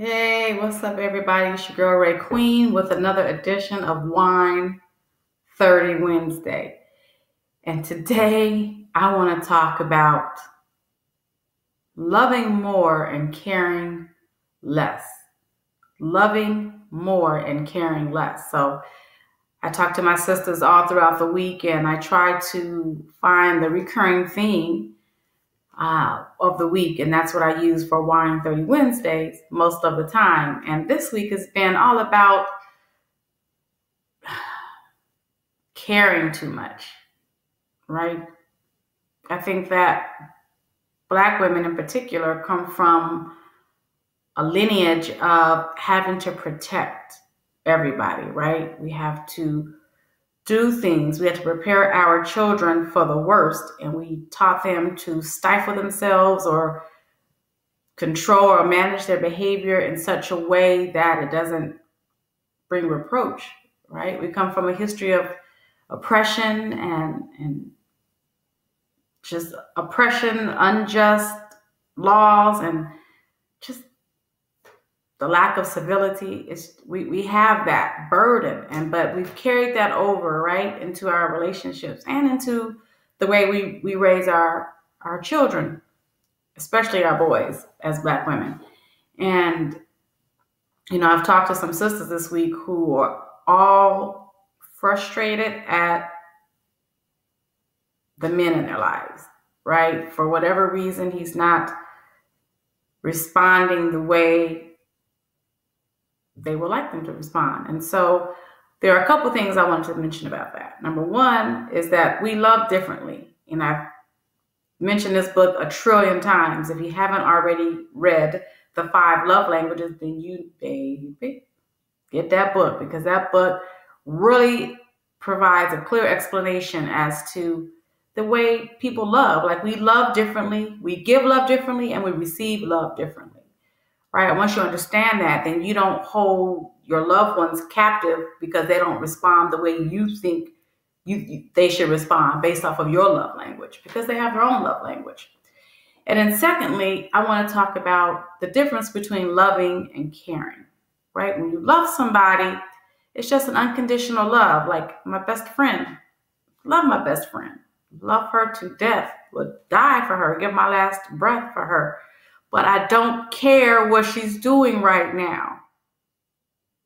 Hey, what's up, everybody? It's your girl Ray Queen with another edition of Wine 30 Wednesday. And today I want to talk about loving more and caring less. Loving more and caring less. So I talk to my sisters all throughout the week and I try to find the recurring theme of the week, and that's what I use for Wine 30 Wednesdays most of the time. And this week has been all about caring too much, right? I think that Black women in particular come from a lineage of having to protect everybody, right? We have to do things. We have to prepare our children for the worst, and we taught them to stifle themselves or control or manage their behavior in such a way that it doesn't bring reproach, right? We come from a history of oppression and just oppression, unjust laws, and just the lack of civility. We have that burden, but we've carried that over, right, into our relationships and into the way we raise our children, especially our boys as Black women. And, I've talked to some sisters this week who are all frustrated at the men in their lives, right? For whatever reason, he's not responding the way they would like them to respond. And so there are a couple things I wanted to mention about that. Number one is that we love differently. And I've mentioned this book a trillion times. If you haven't already read The 5 Love Languages, then you, baby, get that book, because that book really provides a clear explanation as to the way people love. Like, we love differently, we give love differently, and we receive love differently, right? And once you understand that, then you don't hold your loved ones captive because they don't respond the way you think they should respond based off of your love language, because they have their own love language. And then secondly, I want to talk about the difference between loving and caring, right? When you love somebody, it's just an unconditional love. Like my best friend, love my best friend, love her to death, would die for her, give my last breath for her. But I don't care what she's doing right now.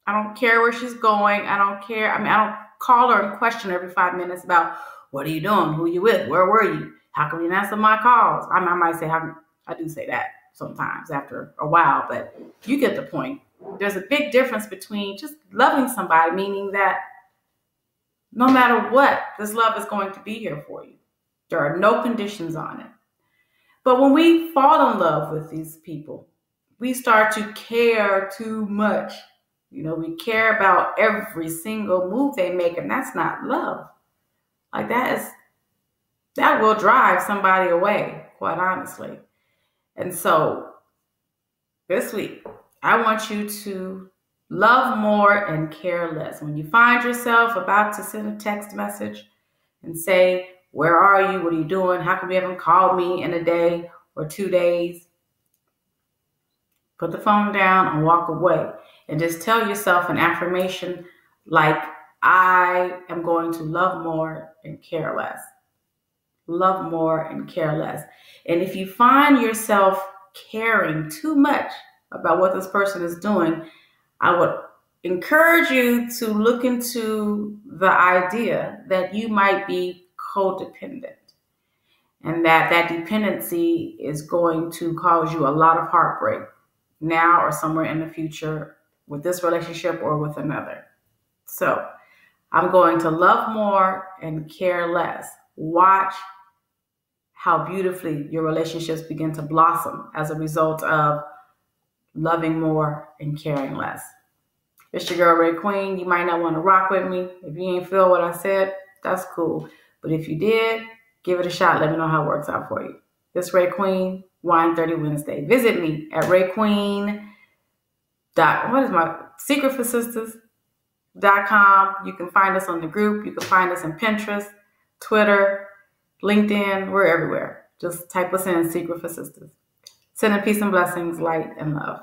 I don't care where she's going. I don't care. I don't call her and question every 5 minutes about, what are you doing? Who are you with? Where were you? How come you didn't answer my calls? I might say, I do say that sometimes after a while, but you get the point. There's a big difference between just loving somebody, meaning that no matter what, this love is going to be here for you. There are no conditions on it. But when we fall in love with these people, we start to care too much. We care about every single move they make, and that's not love. Like that will drive somebody away, quite honestly. And so this week, I want you to love more and care less. When you find yourself about to send a text message and say, where are you? What are you doing? How come you haven't called me in a day or 2 days? Put the phone down and walk away. And just tell yourself an affirmation like, I am going to love more and care less. Love more and care less. And if you find yourself caring too much about what this person is doing, I would encourage you to look into the idea that you might be codependent, and that dependency is going to cause you a lot of heartbreak now or somewhere in the future with this relationship or with another. So I'm going to love more and care less. Watch how beautifully your relationships begin to blossom as a result of loving more and caring less. It's your girl Ray Queen. You might not want to rock with me. If you ain't feel what I said, that's cool. But if you did, give it a shot. Let me know how it works out for you. This Ray Queen, Wine 30 Wednesday. Visit me at rayqueen. What is my secretforsisters.com. You can find us on the group. You can find us in Pinterest, Twitter, LinkedIn. We're everywhere. Just type us in Secret for Sisters. Sending peace and blessings, light and love.